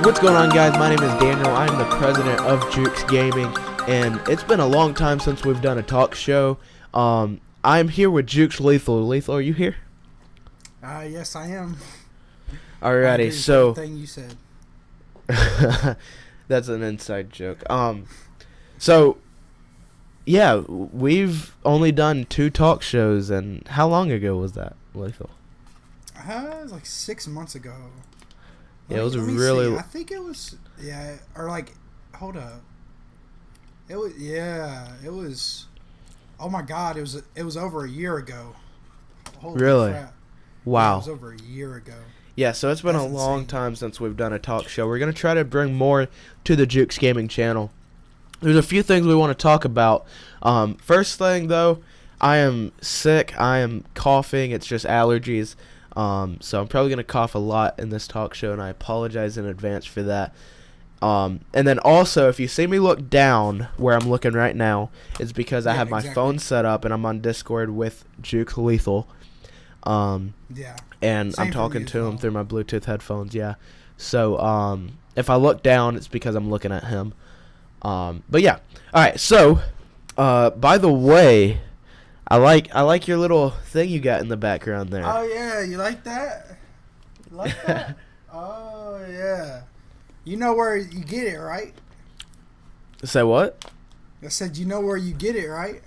What's going on, guys? My name is Daniel. I'm the president of JU3X Gaming, and it's been a long time since we've done a talk show. I'm here with JU3X Lethal. Lethal, are you here? Yes, I am. Alrighty, so everything you said. that's an inside joke. So yeah, we've only done 2 talk shows, and how long ago was that, Lethal? It was like 6 months ago. Yeah, it was let me really. see. I think it was or like, hold up. It was. Oh my God, it was over a year ago. Holy Really? crap. Wow. Yeah, it was over a year ago. Yeah, so it's been That's a long insane. time since we've done a talk show. We're going to try to bring more to the JU3X Gaming channel. There's a few things we want to talk about. First thing, though, I am sick. I am coughing. It's just allergies. So I'm probably going to cough a lot in this talk show, and I apologize in advance for that. And then also, if you see me look down where I'm looking right now, it's because I have my phone set up, and I'm on Discord with JU3X Lethal. And I'm talking to him through my Bluetooth headphones, yeah. So, if I look down, it's because I'm looking at him. But yeah. Alright, so, by the way, I like your little thing you got in the background there. Oh, yeah, you like that? You like that? Oh, yeah. You know where you get it, right? Say what? I said you know where you get it, right?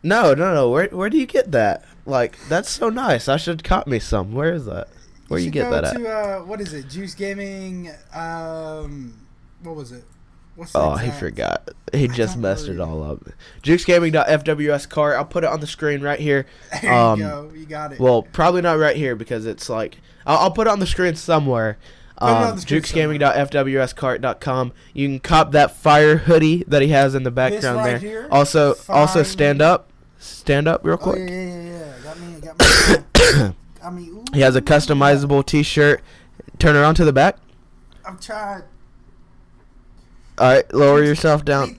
No. Where do you get that? Like, that's so nice. I should cop me some. Where is that? Where you get that at? What is it? JU3X Gaming. What was it? What's the Oh, he exact? forgot. He just messed it all up. JU3XGaming.fws cart. I'll put it on the screen right here. There you go. You got it. Well, probably not right here because it's like I'll put it on the screen somewhere. JU3XGaming.fwscart.com. You can cop that fire hoodie that he has in the background right there. Here, also stand up real quick. Oh, yeah. Got me. I mean, He has a customizable T-shirt. Turn it on to the back. I'm trying. All right, lower yourself down.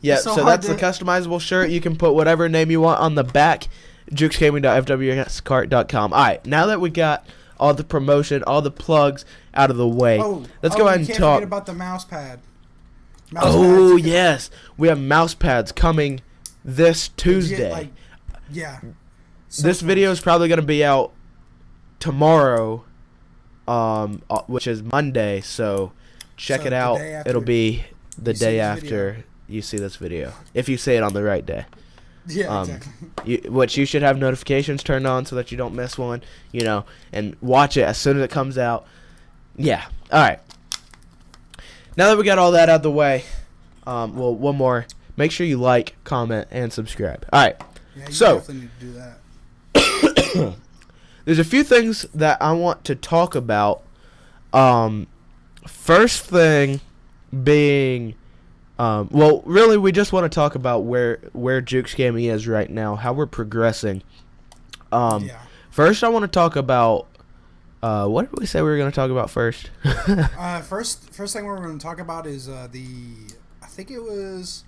Yeah, so that's the customizable shirt. You can put whatever name you want on the back. JU3XGaming.fwscart.com. All right, now that we got all the promotion, all the plugs out of the way, let's go ahead and can't talk forget about the mouse pad. Yes, we have mouse pads coming this Tuesday. This video is probably going to be out tomorrow, which is Monday, so check it out. It'll be the day after you see this video, if you see it on the right day. Yeah, exactly. Which you should have notifications turned on so that you don't miss one, and watch it as soon as it comes out. Yeah. All right. Now that we got all that out of the way, one more. Make sure you like, comment, and subscribe. All right. Yeah, so definitely need to do that. there's a few things that I want to talk about. First thing being, really we just want to talk about where JU3X Gaming is right now, how we're progressing. First I want to talk about, what did we say we were going to talk about first? First thing we're going to talk about is I think it was,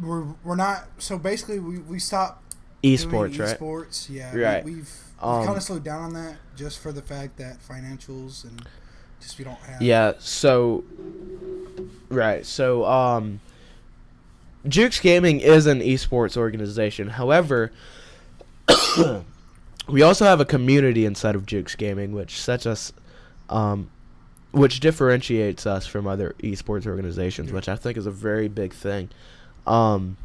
we're not, so basically we stopped esports, right? Esports, yeah. Right. We've kind of slowed down on that just for the fact that financials and just we don't have. Yeah, so JU3X Gaming is an esports organization. However, we also have a community inside of JU3X Gaming, which sets us, which differentiates us from other esports organizations, which I think is a very big thing. So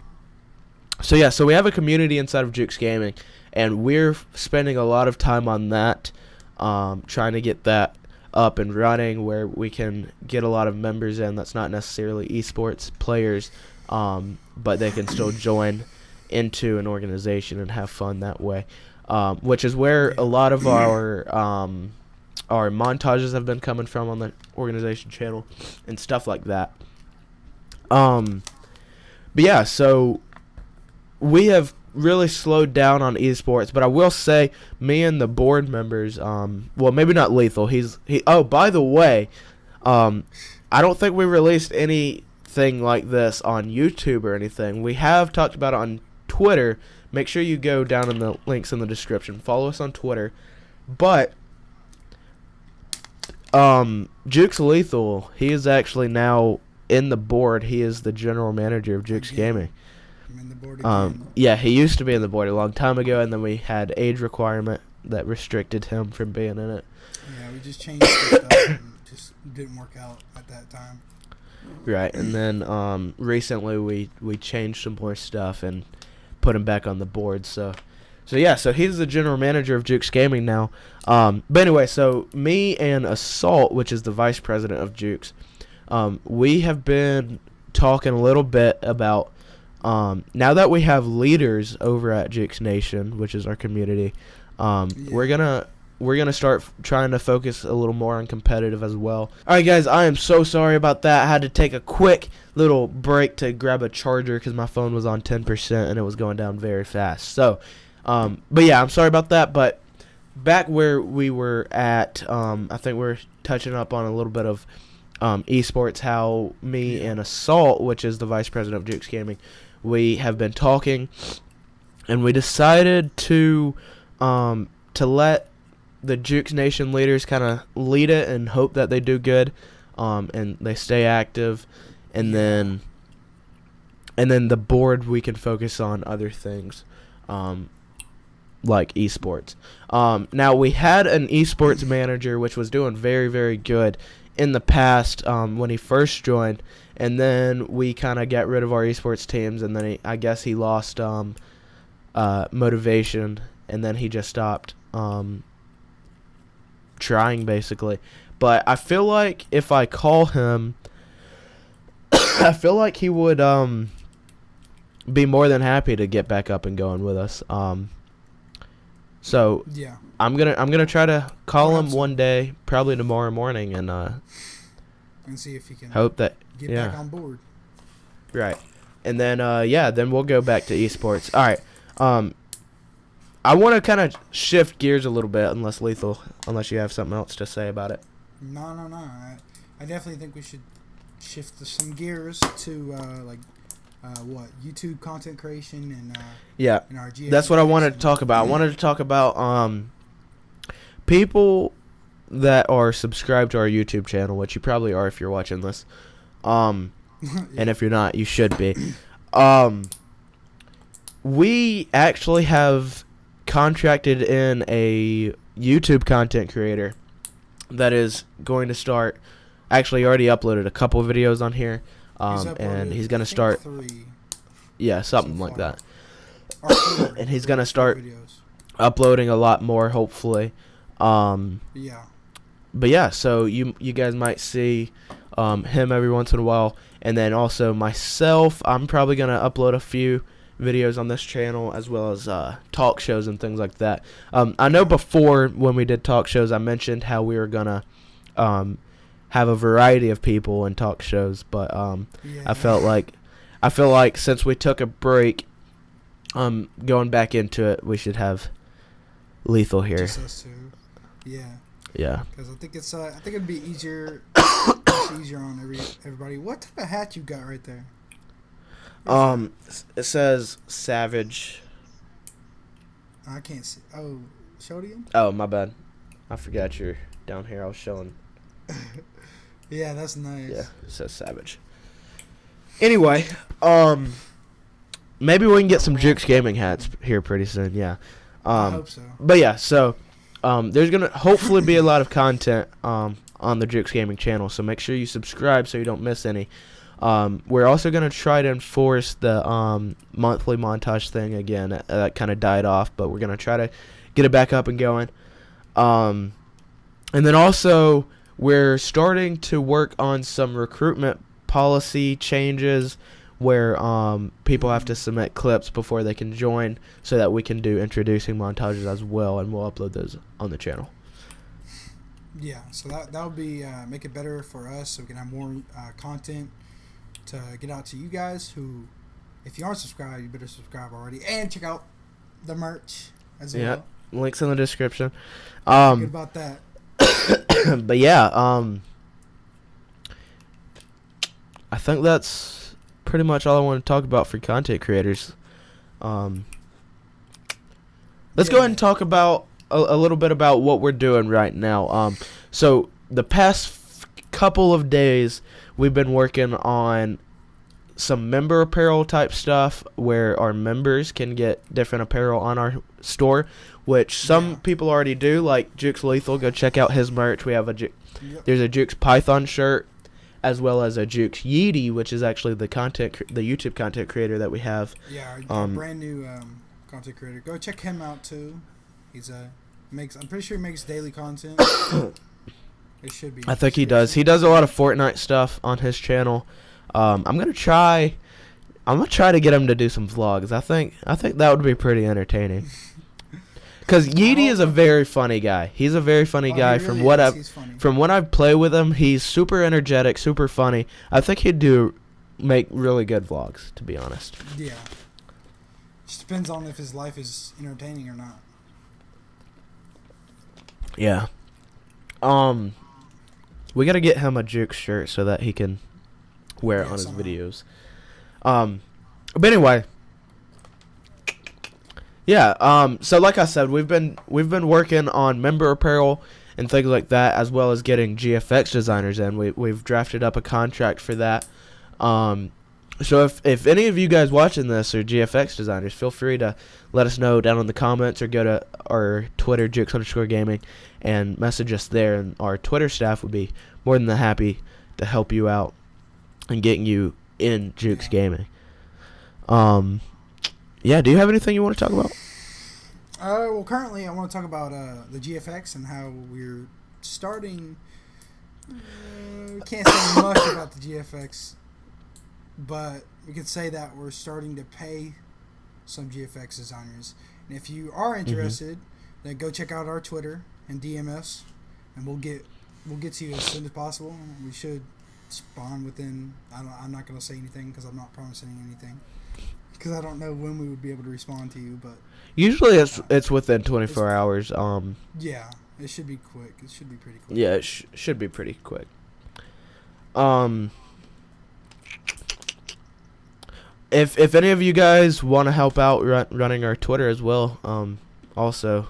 we have a community inside of JU3X Gaming, and we're spending a lot of time on that, trying to get that up and running where we can get a lot of members in that's not necessarily esports players, but they can still join into an organization and have fun that way, which is where a lot of our montages have been coming from on the organization channel and stuff like that. But yeah, so we have really slowed down on esports, but I will say me and the board members, maybe not Lethal, by the way, I don't think we released anything like this on YouTube or anything. We have talked about it on Twitter. Make sure you go down in the links in the description, follow us on Twitter, but Jukes Lethal, he is actually now in the board. He is the general manager of Jukes Gaming. I'm in the board again. Yeah, he used to be in the board a long time ago, and then we had age requirement that restricted him from being in it. Yeah, we just changed some stuff and just didn't work out at that time. Right, and then recently we changed some more stuff and put him back on the board. So he's the general manager of Jukes Gaming now. But anyway, so me and Assault, which is the vice president of Jukes, we have been talking a little bit about now that we have leaders over at Jukes Nation, which is our community. We're gonna start trying to focus a little more on competitive as well. All right, guys, I am so sorry about that. I had to take a quick little break to grab a charger because my phone was on 10% and it was going down very fast. So, but yeah, I'm sorry about that. But back where we were at, I think we're touching up on a little bit of esports. How me and Assault, which is the vice president of Jukes Gaming, we have been talking, and we decided to let the Jukes Nation leaders kind of lead it and hope that they do good, and they stay active, and then the board, we can focus on other things, like esports. Now we had an esports manager which was doing very, very good in the past when he first joined, and then we kind of got rid of our esports teams, and then I guess he lost motivation, and then he just stopped trying, basically. But I feel like if I call him, I feel like he would be more than happy to get back up and going with us. So yeah, I'm gonna try to call him one day, probably tomorrow morning, and see if he can hope that get back on board. Right, and then then we'll go back to esports. All right. I want to kind of shift gears a little bit, unless you have something else to say about it. No. I definitely think we should shift some gears to YouTube content creation and and our GA. That's what I wanted to talk about. I wanted to talk about people that are subscribed to our YouTube channel, which you probably are if you're watching this. And if you're not, you should be. We actually have contracted in a YouTube content creator that is going to start. Actually, already uploaded a couple of videos on here, and he's going to start 3, something like that. And he's going to start videos. uploading a lot more, hopefully. But yeah, so you guys might see him every once in a while, and then also myself. I'm probably going to upload a few videos on this channel, as well as talk shows and things like that. I know before, when we did talk shows, I mentioned how we were gonna have a variety of people in talk shows, but I feel like since we took a break, going back into it, we should have Lethal here. Just us two. Yeah. Because I think it'd be easier on everybody. What type of hat you got right there? It says Savage. I can't see. Oh, show it again? Oh, my bad. I forgot you're down here. I was showing. Yeah, that's nice. Yeah, it says Savage. Anyway, maybe we can get some Jukes Gaming hats here pretty soon, yeah. I hope so. But yeah, so there's going to hopefully be a lot of content on the Jukes Gaming channel, so make sure you subscribe so you don't miss any. We're also going to try to enforce the monthly montage thing again. That kind of died off, but we're going to try to get it back up and going. And then also, we're starting to work on some recruitment policy changes where people have to submit clips before they can join, so that we can do introducing montages as well, and we'll upload those on the channel. Yeah, so that would be make it better for us, so we can have more content to get out to you guys who, if you aren't subscribed, you better subscribe already, and check out the merch as well. Yeah, links in the description. Good about that. But yeah, I think that's pretty much all I want to talk about for content creators. Let's go ahead and talk about a little bit about what we're doing right now. So the past couple of days we've been working on some member apparel type stuff where our members can get different apparel on our store, which some people already do, like Jukes Lethal. Go check out his merch. We have there's a Jukes Python shirt, as well as a Jukes Yeety, which is actually the YouTube content creator that we have. Yeah, our brand new content creator. Go check him out too. He's I'm pretty sure he makes daily content. It should be. I think he does. He does a lot of Fortnite stuff on his channel. I'm gonna try to get him to do some vlogs. I think that would be pretty entertaining. Cause Yeety is a very funny guy. He's a very funny guy. From what I've played with him, he's super energetic, super funny. I think he'd make really good vlogs, to be honest. Yeah. Just depends on if his life is entertaining or not. Yeah. We gotta get him a Jukes shirt so that he can wear it on his videos. But anyway. Yeah, so like I said, we've been working on member apparel and things like that, as well as getting GFX designers in. We've drafted up a contract for that. So if any of you guys watching this are GFX designers, feel free to let us know down in the comments or go to our Twitter, Jukes_gaming, and message us there, and our Twitter staff would be more than happy to help you out and getting you in Jukes Gaming. Yeah, do you have anything you want to talk about? Well, currently I want to talk about the GFX and how we're starting. We can't say much about the GFX, but we can say that we're starting to pay some GFX designers. And if you are interested, then go check out our Twitter and DM us, and we'll get to you as soon as possible. We should spawn within. I'm not going to say anything because I'm not promising anything. Because I don't know when we would be able to respond to you, but usually it's within 24 hours. Yeah, it should be quick. It should be pretty quick. Yeah, it should be pretty quick. If any of you guys want to help out running our Twitter as well, also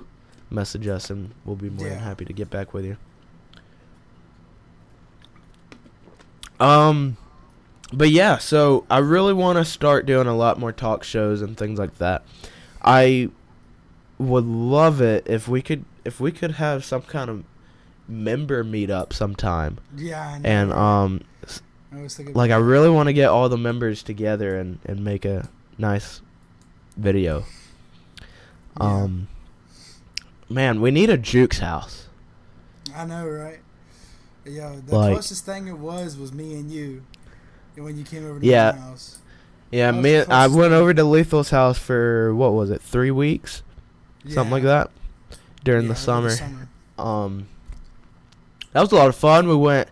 message us and we'll be more than happy to get back with you. But yeah, so I really want to start doing a lot more talk shows and things like that. I would love it if we could have some kind of member meetup sometime. Yeah, I know. And I was thinking I really want to get all the members together and make a nice video. Yeah. Man, we need a Jukes house. I know, right? Yeah, the closest thing it was me and you. When you came over to my house. Yeah, I went over to Lethal's house for, what was it, 3 weeks? Something like that. During the summer. That was a lot of fun. We went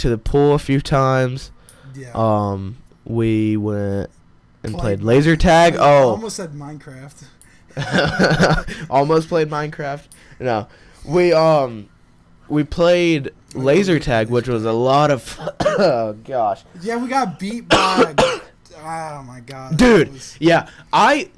to the pool a few times. Yeah. We went and played laser tag. I almost said Minecraft. Almost played Minecraft. No. We played laser tag, which was a lot of fun. Oh gosh. Yeah, we got beat by. Oh my god, dude. Yeah, I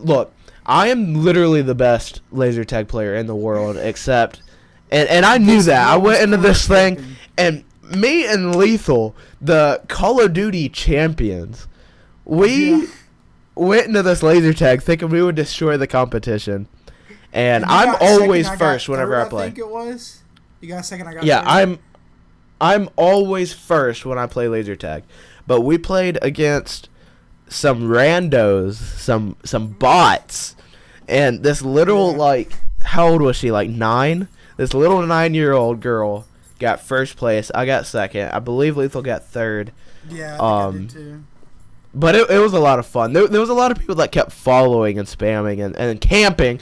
am literally the best laser tag player in the world, except, and I knew that. I went into this thing, and me and Lethal, the Call of Duty champions, we went into this laser tag thinking we would destroy the competition, and I'm always first whenever I play. I think it was. You got second, I got third. I'm always first when I play laser tag. But we played against some randos, some bots. And this little, how old was she? 9? This little 9-year-old girl got first place. I got second. I believe Lethal got third. Yeah, I did too. But it was a lot of fun. There was a lot of people that kept following and spamming and camping.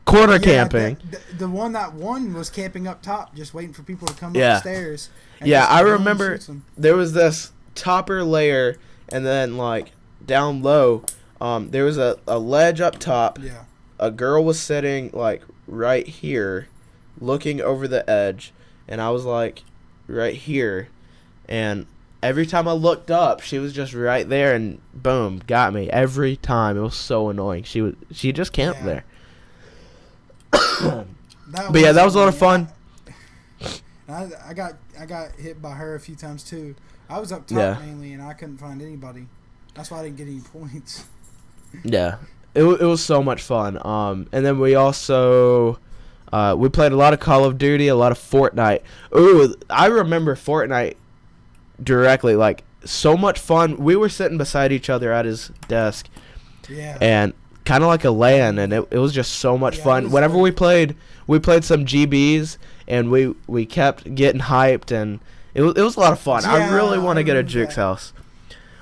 Corner camping. The one that won was camping up top, just waiting for people to come up the stairs. Yeah, I remember there was this topper layer, and then down low, there was a ledge up top. Yeah. A girl was sitting right here, looking over the edge, and I was right here, and every time I looked up, she was just right there, and boom, got me every time. It was so annoying. She just camped there. But yeah, that was a lot of fun. I got hit by her a few times too. I was up top mainly, and I couldn't find anybody. That's why I didn't get any points. Yeah, it was so much fun. And then we also we played a lot of Call of Duty, a lot of Fortnite. Ooh, I remember Fortnite directly. Like, so much fun. We were sitting beside each other at his desk. Yeah. And kind of like a LAN, and it was just so much fun. Whenever we played some GBs, and we kept getting hyped, and it was a lot of fun. Yeah, I really want to get a Jukes house.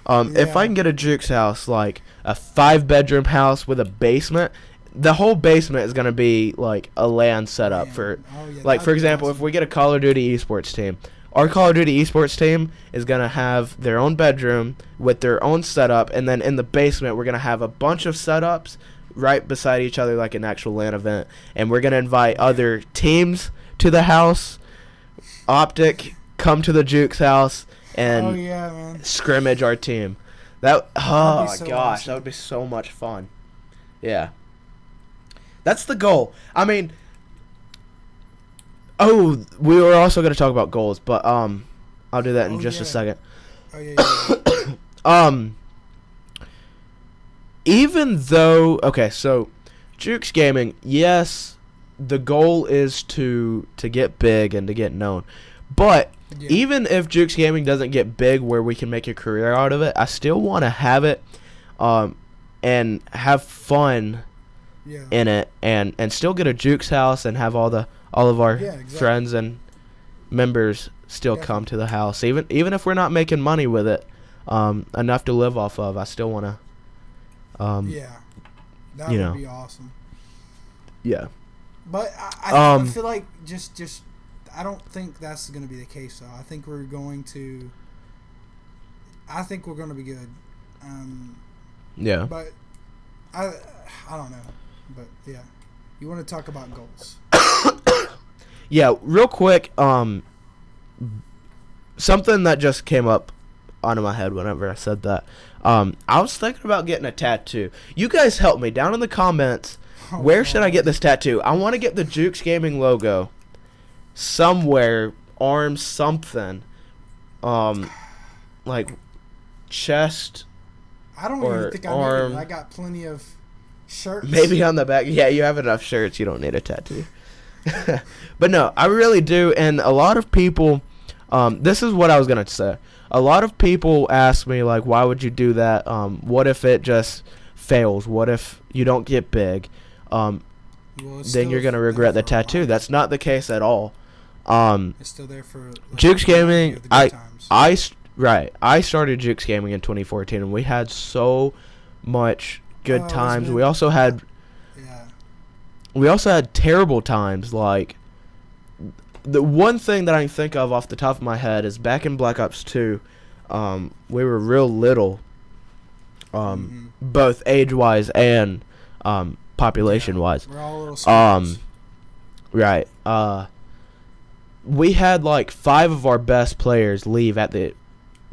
If I can get a Jukes house, like a 5-bedroom house with a basement, the whole basement is gonna be like a LAN setup for, like, for example, if we get a Call of Duty esports team. Our Call of Duty esports team is going to have their own bedroom with their own setup, and then in the basement we're going to have a bunch of setups right beside each other like an actual LAN event, and we're going to invite other teams to the house. Optic, come to the Jukes house and scrimmage our team. Oh my gosh, awesome. That would be so much fun. Yeah. That's the goal. I mean, oh, we were also going to talk about goals, but I'll do that in just a second. Oh yeah. Even though, okay, so Jukes Gaming, yes, the goal is to get big and to get known, but even if Jukes Gaming doesn't get big where we can make a career out of it, I still want to have it, and have fun in it, and still get a Jukes house and have all of our friends and members still come to the house, even if we're not making money with it, enough to live off of. I still want to, that would be awesome. Yeah, but I feel like just I don't think that's going to be the case though. I think we're going to be good. But I don't know. But yeah, you want to talk about goals? Yeah, real quick, something that just came up onto my head whenever I said that. I was thinking about getting a tattoo. You guys help me down in the comments. Where should I get this tattoo? I want to get the Jukes Gaming logo somewhere, arm, something, like chest. I don't even think I need it. I got plenty of shirts. Maybe on the back. Yeah, you have enough shirts. You don't need a tattoo. But no, I really do. And a lot of people, this is what I was going to say. A lot of people ask me, like, why would you do that? What if it just fails? What if you don't get big? Then you're going to regret the tattoo. That's not the case at all. It's still there for Jukes Gaming. I started Jukes Gaming in 2014, and we had so much good times. We also had terrible times. Like, the one thing that I can think of off the top of my head is back in Black Ops 2, we were real little, both age-wise and population-wise. We're all little small. Right. We had like 5 of our best players leave at the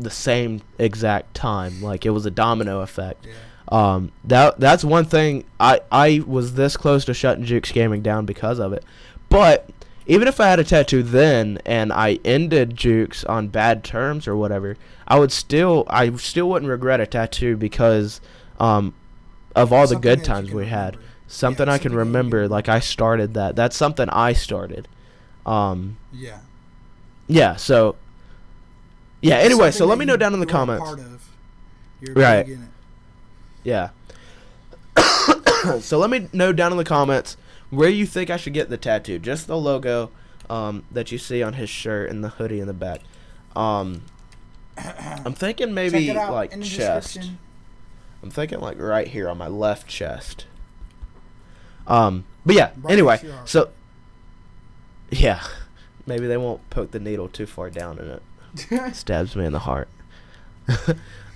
same exact time. Like, it was a domino effect. That's one thing. I was this close to shutting Jukes Gaming down because of it. But even if I had a tattoo then and I ended Jukes on bad terms or whatever, I still wouldn't regret a tattoo because of all the good times we had. Something I can remember. Like, I started that. That's something I started. Yeah. So. Yeah. Anyway, so let me know down in the comments. Right. Yeah. So let me know down in the comments where you think I should get the tattoo. Just the logo that you see on his shirt and the hoodie in the back. I'm thinking maybe like chest. I'm thinking like right here on my left chest. But yeah, anyway, so yeah, maybe they won't poke the needle too far down in it. Stabs me in the heart.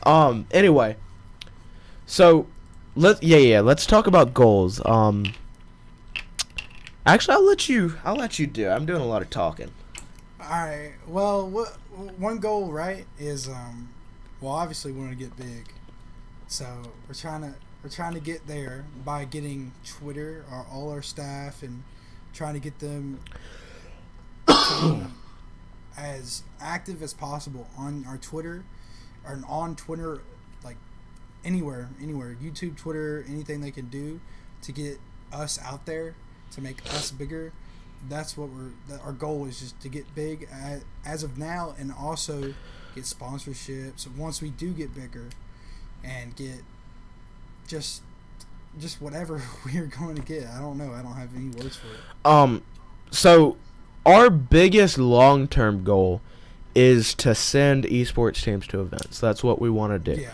Anyway, so let's talk about goals. Actually, I'll let you do it. I'm doing a lot of talking. All right. Well, one goal, right, is obviously we want to get big. So we're trying to get there by getting Twitter, all our staff, and trying to get them as active as possible on our Twitter, or on Twitter, like anywhere, YouTube, Twitter, anything they can do to get us out there, to make us bigger. That's what our goal is, just to get big as of now, and also get sponsorships once we do get bigger, and get just whatever we're going to get. I don't know. I don't have any words for it. So our biggest long-term goal is to send esports teams to events. That's what we want to do. Yeah.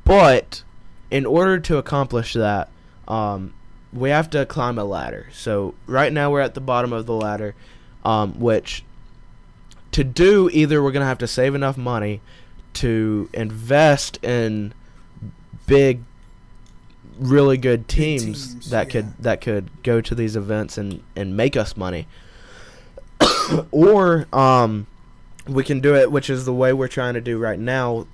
But in order to accomplish that, we have to climb a ladder. So right now we're at the bottom of the ladder, which to do, either we're going to have to save enough money to invest in big, really good teams that could go to these events and make us money, or we can do it, which is the way we're trying to do right now.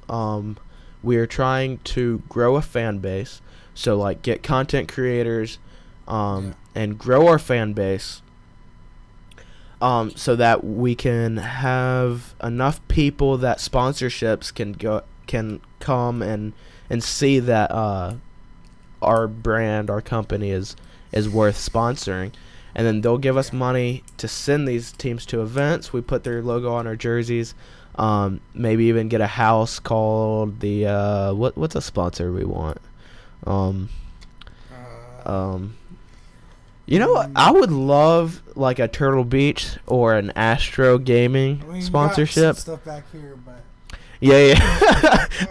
We are trying to grow a fan base, so like get content creators, and grow our fan base, so that we can have enough people that sponsorships can come and see that our brand, our company is worth sponsoring, and then they'll give us money to send these teams to events. We put their logo on our jerseys, maybe even get a house called the what's a sponsor we want? You know what? I would love like a Turtle Beach or an Astro Gaming sponsorship. Got some stuff back here, but yeah.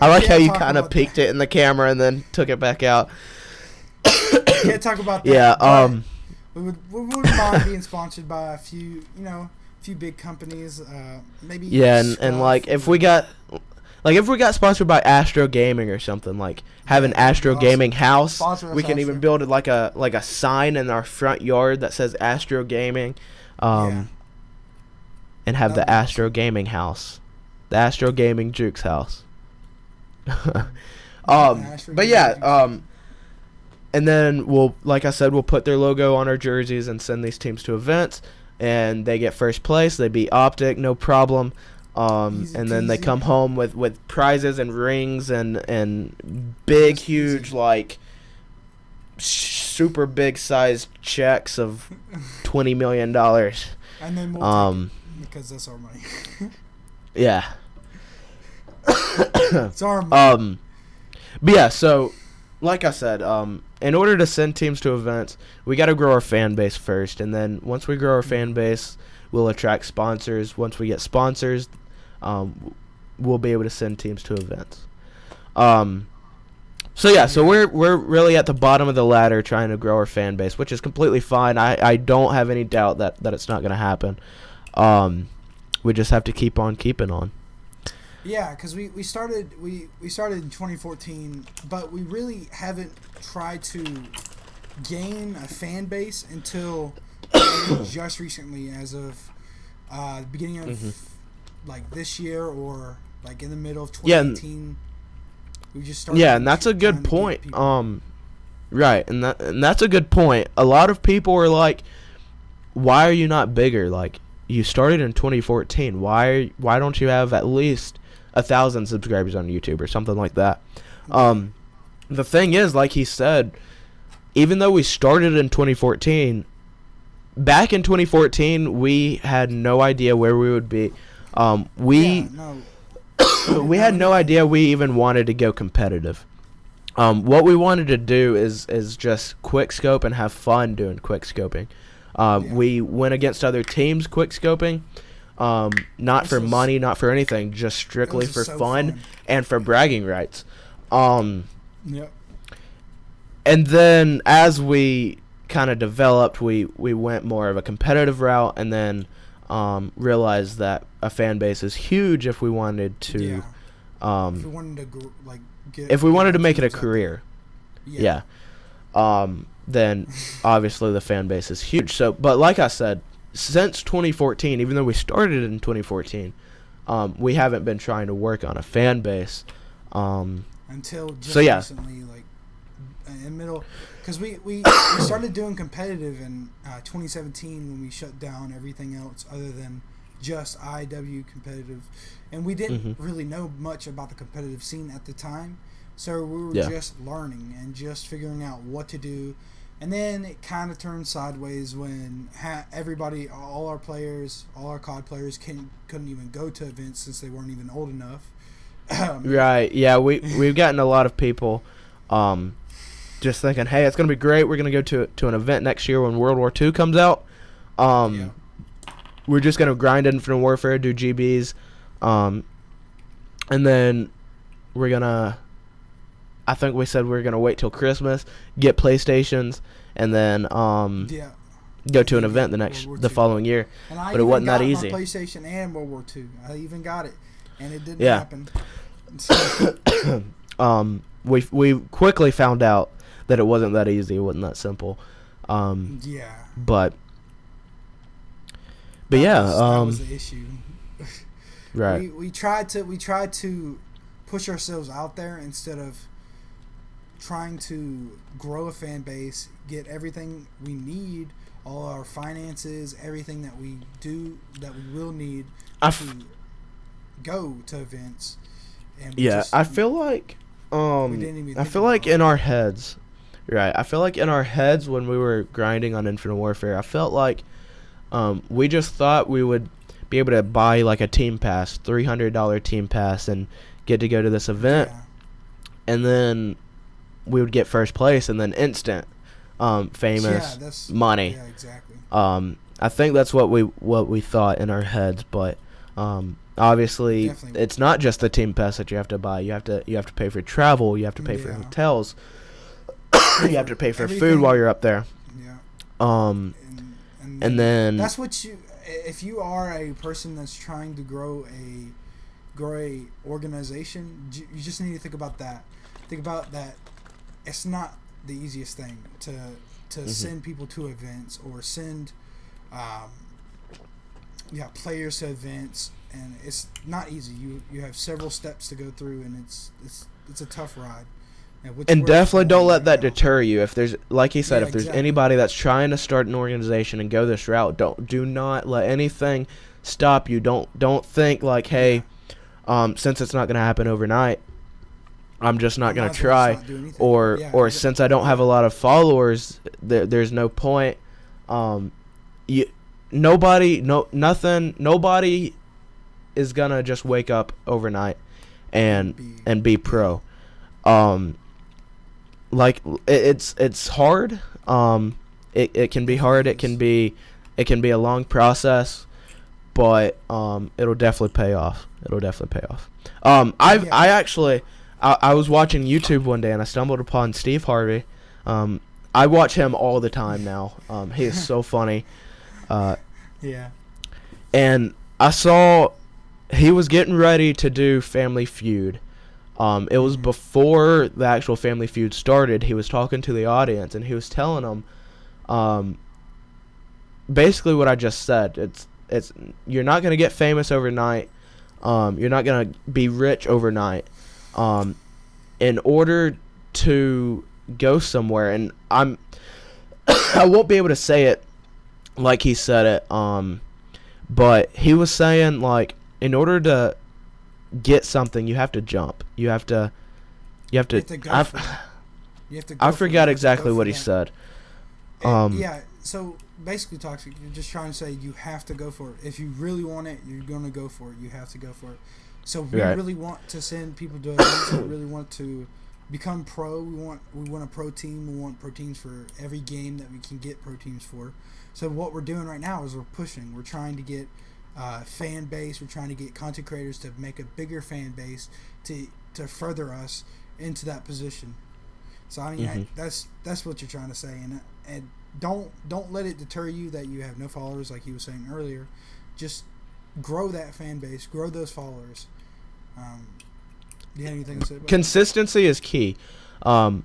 I like how you kind of peeked it in the camera and then took it back out. Can't talk about that. Yeah. We wouldn't mind being sponsored by a few big companies. Maybe. Yeah, and like if we got sponsored by Astro Gaming or something, like have an Astro Gaming house, we can even build it like a sign in our front yard that says Astro Gaming, and have the Astro Gaming house, the Astro Gaming Jukes house. But yeah, and then like I said, we'll put their logo on our jerseys and send these teams to events, and they get first place. They beat Optic, no problem. And then they come home with prizes and rings and big, huge, like super big sized checks of $20 million. And then we'll because that's our money. Yeah. It's our money. But yeah, so like I said, in order to send teams to events, we got to grow our fan base first, and then once we grow our fan base, we'll attract sponsors. Once we get sponsors, we'll be able to send teams to events. So we're really at the bottom of the ladder trying to grow our fan base, which is completely fine. I don't have any doubt that it's not going to happen. We just have to keep on keeping on. Yeah, because we started in 2014, but we really haven't tried to gain a fan base until just recently, as of the beginning of like this year, or like in the middle of 2018. We just started. Yeah, and that's a good point. Right, and that's a good point. A lot of people are like, "Why are you not bigger? Like, you started in 2014. Why don't you have at least 1,000 subscribers on YouTube or something like that?" The thing is, like he said, even though we started in 2014, back in 2014 we had no idea where we would be. We had no idea we even wanted to go competitive. What we wanted to do is just quick scope and have fun doing quick scoping. We went against other teams quick scoping, not for money, not for anything, just strictly for fun and for bragging rights. Yep. And then as we kind of developed, we went more of a competitive route, and then realized that a fan base is huge if we wanted to. If we wanted to if we wanted to make it a career. Yeah. Then obviously the fan base is huge. So, but like I said, since 2014, even though we started in 2014, we haven't been trying to work on a fan base. Until just recently, like in middle, because we started doing competitive in 2017 when we shut down everything else other than just IW competitive, and we didn't really know much about the competitive scene at the time, so we were just learning and just figuring out what to do. And then it kind of turned sideways when everybody, all our players, all our COD players couldn't even go to events since they weren't even old enough. Right. Yeah, we've gotten a lot of people just thinking, hey, it's going to be great. We're going to go to an event next year when World War II comes out. We're just going to grind Infinite Warfare, do GBs, and then we're going to, I think we said we were going to wait till Christmas, get PlayStations, and then go to an event the following year. But it wasn't that easy. My PlayStation and World War II. I even got it, and it didn't happen. So, we quickly found out that it wasn't that easy. It wasn't that simple. But that was the issue. Right. We tried to push ourselves out there instead of trying to grow a fan base, get everything we need, all our finances, everything that we will need to go to events. And I feel like in our heads, right? I feel like in our heads when we were grinding on Infinite Warfare, I felt like we just thought we would be able to buy like a team pass, $300 team pass, and get to go to this event, and then we would get first place, and then instant famous money. Yeah, exactly. I think that's what we thought in our heads, but obviously it's not just the team pass that you have to buy. You have to pay for travel. You have to pay for hotels. You have to pay for food while you're up there. Yeah. And then that's what if you are a person that's trying to grow a organization, you just need to think about that. Think about that. It's not the easiest thing to send people to events or send players to events, and it's not easy. You have several steps to go through, and it's a tough ride. And definitely don't let that deter you. If there's, like he said, if there's anybody that's trying to start an organization and go this route, do not let anything stop you. Don't think like, hey, since it's not going to happen overnight, I'm just not going to try, or since I don't have a lot of followers, there's no point. Nobody is gonna just wake up overnight and be pro. Like it's hard. It can be hard. It can be a long process, but it'll definitely pay off. I was watching YouTube one day and I stumbled upon Steve Harvey. I watch him all the time now. He is so funny. And I saw he was getting ready to do Family Feud. It was before the actual Family Feud started. He was talking to the audience and he was telling them basically what I just said. It's you're not going to get famous overnight. You're not going to be rich overnight. In order to go somewhere, and I won't be able to say it like he said it, but he was saying, like, in order to get something, you have to jump. You have to I forgot exactly what he said. So basically, Toxic, you're just trying to say you have to go for it. If you really want it, you're going to go for it. You have to go for it. So we really want to send people to events. We really want to become pro. We want a pro team. We want pro teams for every game that we can get pro teams for. So what we're doing right now is we're pushing. We're trying to get fan base. We're trying to get content creators to make a bigger fan base to further us into that position. So I mean that's what you're trying to say, and don't let it deter you that you have no followers, like he was saying earlier. Just grow that fan base, grow those followers. Do you have anything to say about consistency is key. When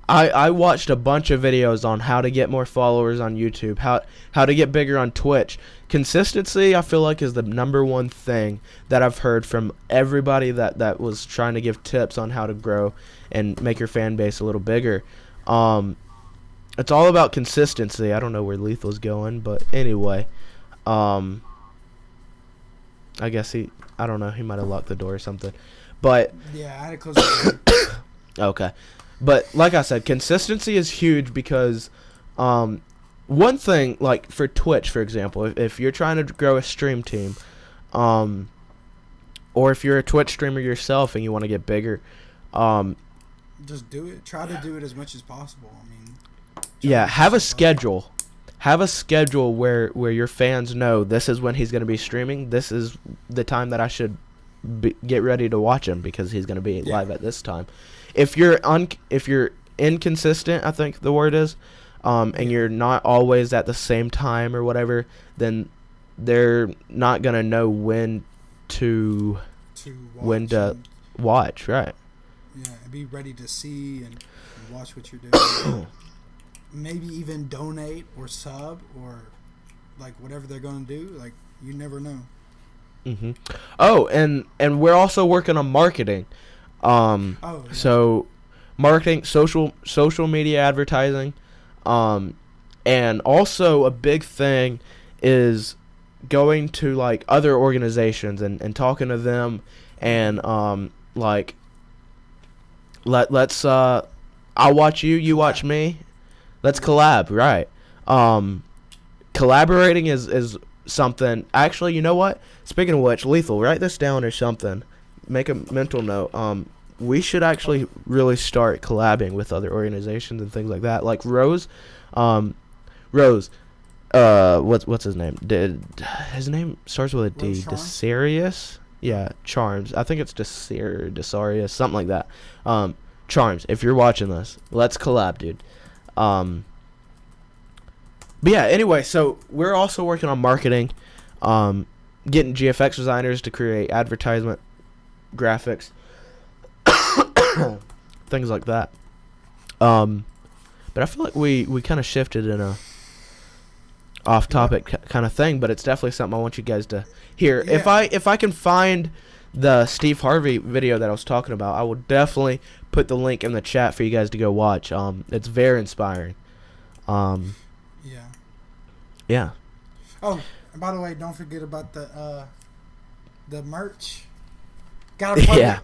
I watched a bunch of videos on how to get more followers on YouTube, how to get bigger on Twitch. Consistency, I feel like, is the number one thing that I've heard from everybody that was trying to give tips on how to grow and make your fan base a little bigger. It's all about consistency. I don't know where Lethal's going, but anyway, I guess I don't know, he might have locked the door or something. But Yeah, I had to close the door. okay. But like I said, consistency is huge because one thing, like for Twitch, for example, if you're trying to grow a stream team, or if you're a Twitch streamer yourself and you want to get bigger, Just do it. Try to do it as much as possible. I mean, yeah, have a schedule. Have a schedule where your fans know this is when he's going to be streaming. This is the time that I should get ready to watch him because he's going to be live at this time. If you're inconsistent, I think the word is, and you're not always at the same time or whatever, then they're not going to know when to watch, right? Yeah, and be ready to see and watch what you're doing. Maybe even donate or sub or like whatever they're going to do. Like, you never know. Mm-hmm. Oh, and we're also working on marketing. So marketing, social media advertising, and also a big thing is going to like other organizations and talking to them and like let's I'll watch you, you watch me. Let's collab, right? Collaborating is something. Actually, you know what? Speaking of which, Lethal, write this down or something. Make a mental note. We should actually really start collabing with other organizations and things like that. Like Rose, what's his name? His name starts with a D. Desarius? Yeah, Charms. I think it's Desarius, something like that. Charms, if you're watching this, let's collab, dude. But yeah, anyway, so we're also working on marketing, getting GFX designers to create advertisement graphics, things like that. But I feel like we kind of shifted in a off-topic kind of thing, but it's definitely something I want you guys to hear. Yeah. If I can find the Steve Harvey video that I was talking about, I will definitely put the link in the chat for you guys to go watch. It's very inspiring. Yeah. Oh, and by the way, don't forget about the merch. Gotta plug it.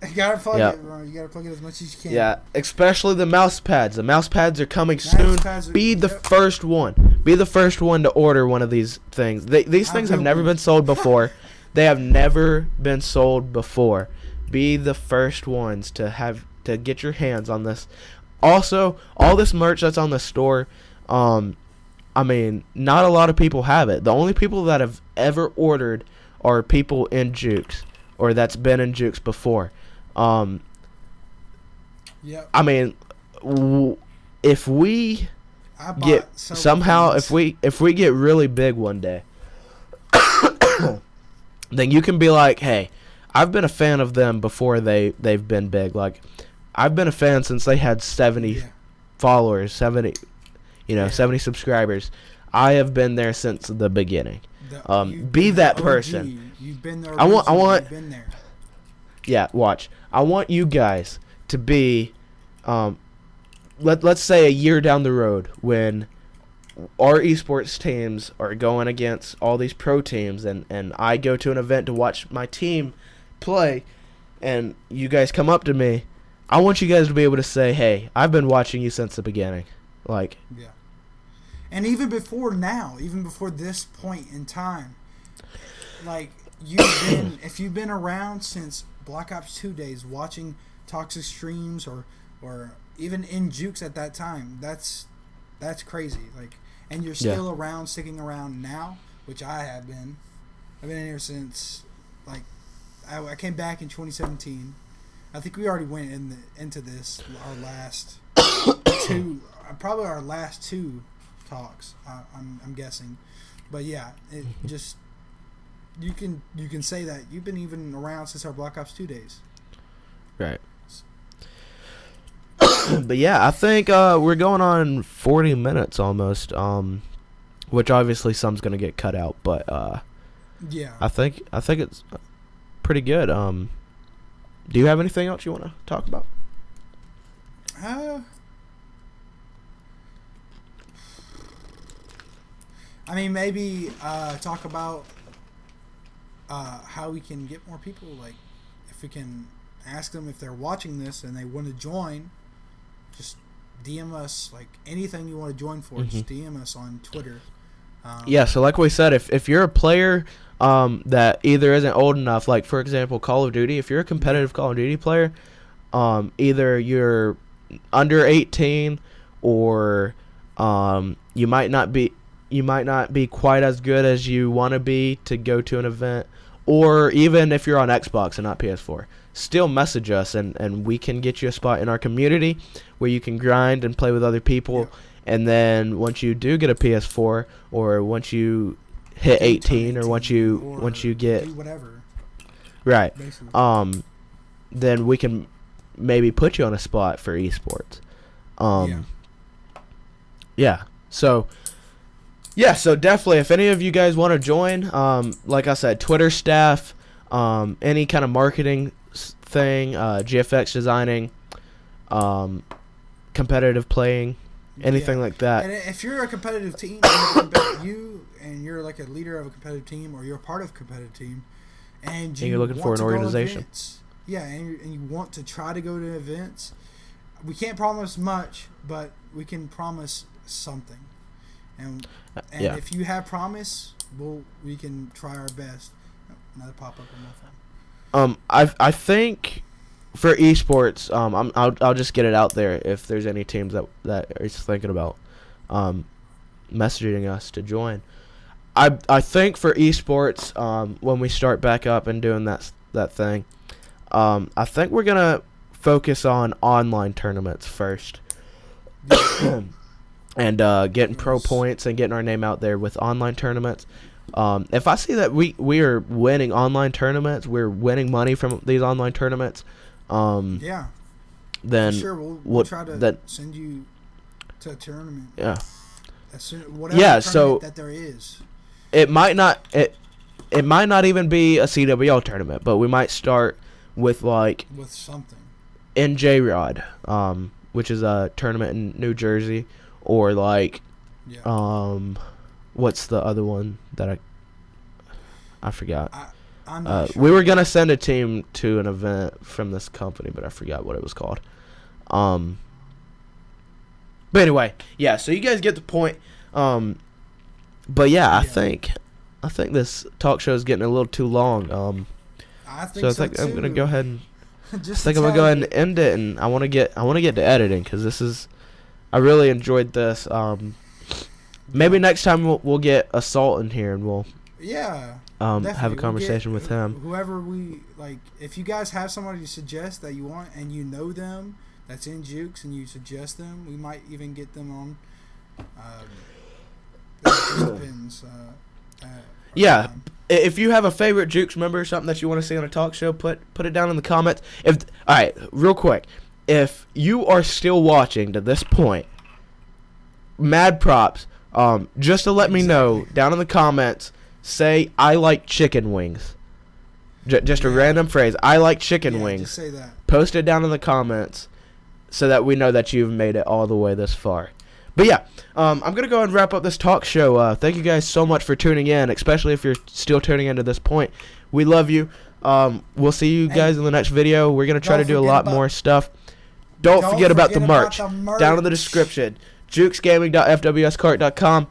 You gotta plug it, bro. You gotta plug it as much as you can. Yeah, especially the mouse pads. The mouse pads are coming soon. Be the first one. Be the first one to order one of these things. These things have never been sold before. They have never been sold before. Be the first ones to get your hands on this. Also, all this merch that's on the store, I mean, not a lot of people have it. The only people that have ever ordered are people in Jukes or that's been in Jukes before. I mean, if we get somehow, if we get really big one day, then you can be like, hey, I've been a fan of them before they've been big. Like, I've been a fan since they had 70 followers, 70 subscribers. I have been there since the beginning. Be that person. You've been there. I want. You've been there. Yeah, watch. I want you guys to be, let's say a year down the road when our esports teams are going against all these pro teams and I go to an event to watch my team play and you guys come up to me, I want you guys to be able to say, hey, I've been watching you since the beginning. Like, yeah. And even before now, even before this point in time, like, if you've been around since Black Ops 2 days watching Toxic streams or even in Jukes at that time, that's crazy. Like, and you're still around, sticking around now, which I have been. I've been in here since, like, I came back in 2017. I think we already went into this, our last probably our last two talks, I'm guessing. But yeah, it just, you can say that you've been even around since our Black Ops 2 days. Right. But yeah, I think we're going on 40 minutes almost, which obviously some's going to get cut out, but yeah. I think it's pretty good. Do you have anything else you want to talk about? I mean, maybe talk about how we can get more people. Like, if we can ask them if they're watching this and they want to join, just DM us. Like, anything you want to join for, just DM us on Twitter. Yeah, so like we said, if you're a player that either isn't old enough, like, for example, Call of Duty, if you're a competitive Call of Duty player, either you're under 18 or you might not be quite as good as you want to be to go to an event, or even if you're on Xbox and not PS4, still message us and we can get you a spot in our community where you can grind and play with other people. Yeah. And then once you do get a PS4, or once you hit 18, or once you get whatever, right, basically. then we can maybe put you on a spot for esports. Yeah. So definitely, if any of you guys want to join, like I said, Twitter staff, any kind of marketing thing, GFX designing, competitive playing, anything like that. And if you're a competitive team, and you're like a leader of a competitive team, or you're part of a competitive team, and you're looking for an organization. And you want to try to go to events, we can't promise much, but we can promise something. And if you have promise, we can try our best. Another pop up on my phone. I think for esports, I'll just get it out there if there's any teams that are thinking about messaging us to join. I think for esports, when we start back up and doing that thing, I think we're gonna focus on online tournaments first. And getting pro points and getting our name out there with online tournaments. If I see that we are winning online tournaments, we're winning money from these online tournaments, then for sure we'll try to send you to a tournament. Yeah. Whatever tournament that there is. It might not even be a CWL tournament, but we might start with something. NJ-Rod, which is a tournament in New Jersey. Or what's the other one that I forgot? I'm not sure. We were gonna send a team to an event from this company, but I forgot what it was called. But anyway, yeah. So you guys get the point. But yeah, I think this talk show is getting a little too long. I think I'm gonna go ahead and I'm gonna go ahead and end it, and I want to get to editing because I really enjoyed this. Maybe next time we'll get Assault in here and we'll have a conversation with him. Whoever we like, if you guys have somebody to suggest that you want and you know them that's in Jukes and you suggest them, we might even get them on. It just depends. Yeah. If you have a favorite Jukes member or something that you want to see on a talk show, put it down in the comments. All right, real quick. If you are still watching to this point, mad props. Just to let me know down in the comments, say I like chicken wings. Just a random phrase. I like chicken wings. Just say that. Post it down in the comments so that we know that you've made it all the way this far. But yeah, I'm gonna go and wrap up this talk show. Thank you guys so much for tuning in, especially if you're still tuning in to this point. We love you. We'll see you guys in the next video. We're gonna try to do a lot more stuff. Don't forget about the merch. Down in the description. jukesgaming.fwscart.com.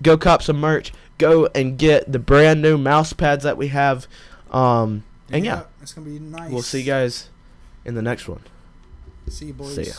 Go cop some merch. Go and get the brand new mouse pads that we have. And yeah, it's gonna be nice. We'll see you guys in the next one. See you, boys. See ya.